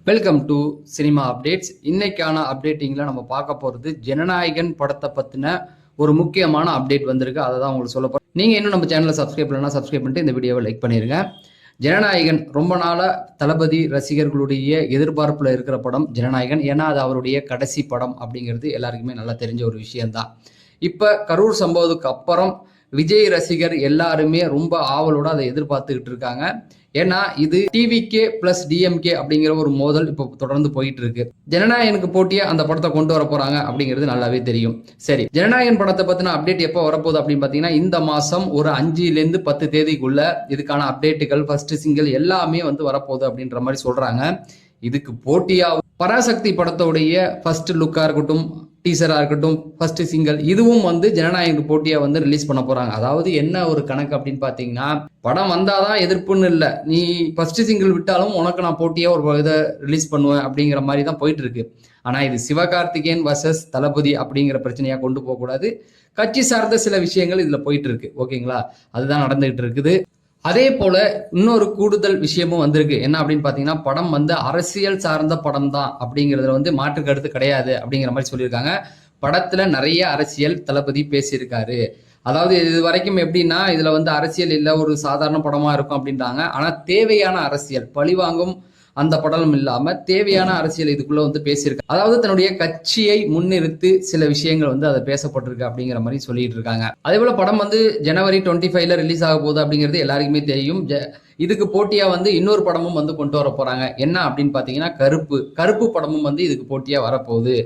Welcome to cinema updates. இன்னைக்கான அப்டேட்டிங்கில் நம்ம பார்க்க போகிறது ஜனநாயகன் படத்தை பற்றின ஒரு முக்கியமான அப்டேட் வந்திருக்கு. அதை தான் உங்களுக்கு சொல்ல போகிறேன். நீங்கள் இன்னும் நம்ம சேனலை சப்ஸ்கிரைப் பண்ணலன்னா சப்ஸ்கிரைப் பண்ணிட்டு இந்த வீடியோவை லைக் பண்ணிடுங்க. ஜனநாயகன் ரொம்ப நாளாக தளபதி ரசிகர்களுடைய எதிர்பார்ப்பில் இருக்கிற படம் ஜனநாயகன். ஏன்னா அது அவருடைய கடைசி படம் அப்படிங்கிறது எல்லாருக்குமே நல்லா தெரிஞ்ச ஒரு விஷயம்தான். இப்போ கரூர் சம்பவத்துக்கு அப்புறம் விஜய் ரசிகர் எல்லாருமே ரொம்ப ஆவலோட அதை எதிர்பார்த்துக்கிட்டு இருக்காங்க. ஏன்னா இது டிவிகே பிளஸ் டிஎம்கே அப்படிங்கிற ஒரு மோதல் இப்போ தொடர்ந்து போயிட்டு இருக்கு. ஜனநாயகனுக்கு போட்டியா அந்த படத்தை கொண்டு வர போறாங்க அப்படிங்கிறது நல்லாவே தெரியும். சரி, ஜனநாயகன் படத்தை பத்தின அப்டேட் எப்போ வரப்போகுது அப்படின்னு பாத்தீங்கன்னா இந்த மாசம் ஒரு 5 to 10 தேதிக்குள்ள இதுக்கான அப்டேட்டுகள் ஃபர்ஸ்ட் சிங்கிள் எல்லாமே வரப்போகுது அப்படின்ற மாதிரி சொல்றாங்க. இதுக்கு போட்டியா பராசக்தி படத்தோடைய ஃபர்ஸ்ட் லுக்கா இருக்கட்டும், டீசரா இருக்கட்டும், ஃபர்ஸ்ட் சிங்கிள் இதுவும் ஜனநாயகனுக்கு போட்டியா ரிலீஸ் பண்ண போறாங்க. அதாவது என்ன ஒரு கணக்கு அப்படின்னு பாத்தீங்கன்னா, படம் வந்தாதான் எதிர்ப்புன்னு இல்லை, நீ ஃபர்ஸ்ட் சிங்கிள் விட்டாலும் உனக்கு நான் போட்டியா ஒரு இதை ரிலீஸ் பண்ணுவேன் அப்படிங்கிற மாதிரி தான் போயிட்டு இருக்கு. ஆனா இது சிவகார்த்திகேயன் வர்சஸ் தளபதி அப்படிங்கிற பிரச்சனையா கொண்டு போக கூடாது. கட்சி சார்ந்த சில விஷயங்கள் இதுல போயிட்டு இருக்கு. ஓகேங்களா, அதுதான் நடந்துகிட்டு இருக்குது. அதே போல இன்னொரு கூடுதல் விஷயமும் வந்திருக்கு. என்ன அப்படின்னு பாத்தீங்கன்னா, படம் அரசியல் சார்ந்த படம் தான் அப்படிங்கிறதுல மாற்று கருத்து கிடையாது அப்படிங்கிற மாதிரி சொல்லியிருக்காங்க. படத்துல நிறைய அரசியல் தளபதி பேசியிருக்காரு. அதாவது இது வரைக்கும் எப்படின்னா இதுல அரசியல் இல்லை, ஒரு சாதாரண படமா இருக்கும் அப்படின்றாங்க. ஆனா தேவையான அரசியல், பழிவாங்கும் அந்த படம் இல்லாம தேவையான அரசியல் இதுக்குள்ள பேசியிருக்காங்க. அதாவது தன்னுடைய கட்சியை முன்னிறுத்தி சில விஷயங்கள் அதை பேசப்பட்டிருக்கு அப்படிங்கிற மாதிரி சொல்லிட்டு இருக்காங்க. அதே போல படம் January 25 ரிலீஸ் ஆக போகுது அப்படிங்கிறது எல்லாருக்குமே தெரியும். இதுக்கு போட்டியா இன்னொரு படமும் கொண்டு வர போறாங்க. என்ன அப்படின்னு பாத்தீங்கன்னா கருப்பு படமும் இதுக்கு போட்டியா வரப்போகுது.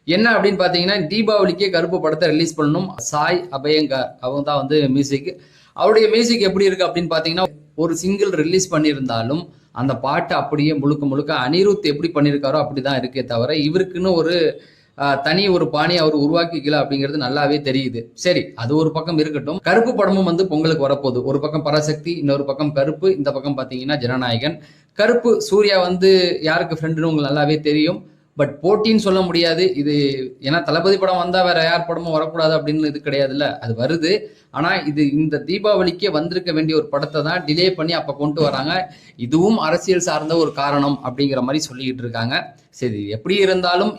என்ன அப்படின்னு பாத்தீங்கன்னா, தீபாவளிக்கே கருப்பு படத்தை ரிலீஸ் பண்ணணும். சாய் அபயங்கர் அவங்க தான் மியூசிக். அவருடைய மியூசிக் எப்படி இருக்கு அப்படின்னு பாத்தீங்கன்னா, ஒரு சிங்கிள் ரிலீஸ் பண்ணியிருந்தாலும் அந்த பாட்டு அப்படியே முழுக்க அனிருத் எப்படி பண்ணியிருக்காரோ அப்படிதான் இருக்கே தவிர இவருக்குன்னு ஒரு தனி ஒரு பாணி அவர் உருவாக்கிக்கல அப்படிங்கிறது நல்லாவே தெரியுது. சரி, அது ஒரு பக்கம் இருக்கட்டும். கருப்பு படமும் பொங்கலுக்கு வரப்போகுது. ஒரு பக்கம் பராசக்தி, இன்னொரு பக்கம் கருப்பு, இந்த பக்கம் பாத்தீங்கன்னா ஜனநாயகன். கருப்பு சூர்யா யாருக்கு ஃப்ரெண்டுன்னு உங்களுக்கு நல்லாவே தெரியும். பட் போட்டின்னு சொல்ல முடியாது இது. ஏன்னா தளபதி படம் வந்தா வேற யார் படமும் வரக்கூடாது அப்படின்னு இது கிடையாதுல்ல, அது வருது. ஆனா இது இந்த தீபாவளிக்கே வந்திருக்க வேண்டிய ஒரு படத்தை தான் டிலே பண்ணி அப்ப கொண்டு வராங்க. இதுவும் அரசியல் சார்ந்த ஒரு காரணம் அப்படிங்கிற மாதிரி சொல்லிக்கிட்டு இருக்காங்க. சரி, எப்படி இருந்தாலும்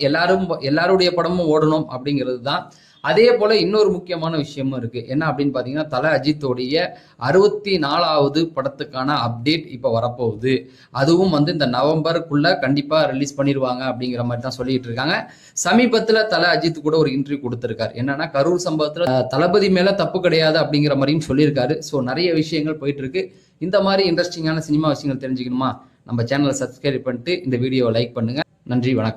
எல்லாருடைய படமும் ஓடணும் அப்படிங்கிறது தான். அதே போல இன்னொரு முக்கியமான விஷயமும் இருக்கு. என்ன அப்படின்னு பாத்தீங்கன்னா, தல அஜித்தோடைய 64வது படத்துக்கான அப்டேட் இப்ப வரப்போகுது. அதுவும் இந்த நவம்பருக்குள்ள கண்டிப்பா ரிலீஸ் பண்ணிடுவாங்க அப்படிங்கிற மாதிரி தான் சொல்லிட்டு இருக்காங்க. சமீபத்துல தல அஜித் கூட ஒரு இன்டர்வியூ கொடுத்திருக்காரு. என்னன்னா, கரூர் சம்பவத்துல தளபதி மேல தப்பு கிடையாது அப்படிங்கிற மாதிரியும் சொல்லியிருக்காரு. ஸோ நிறைய விஷயங்கள் போயிட்டு இருக்கு. இந்த மாதிரி இன்ட்ரெஸ்டிங்கான சினிமா விஷயங்கள் தெரிஞ்சுக்கணுமா, நம்ம சேனலை சப்ஸ்கிரைப் பண்ணிட்டு இந்த வீடியோவை லைக் பண்ணுங்க. நன்றி, வணக்கம்.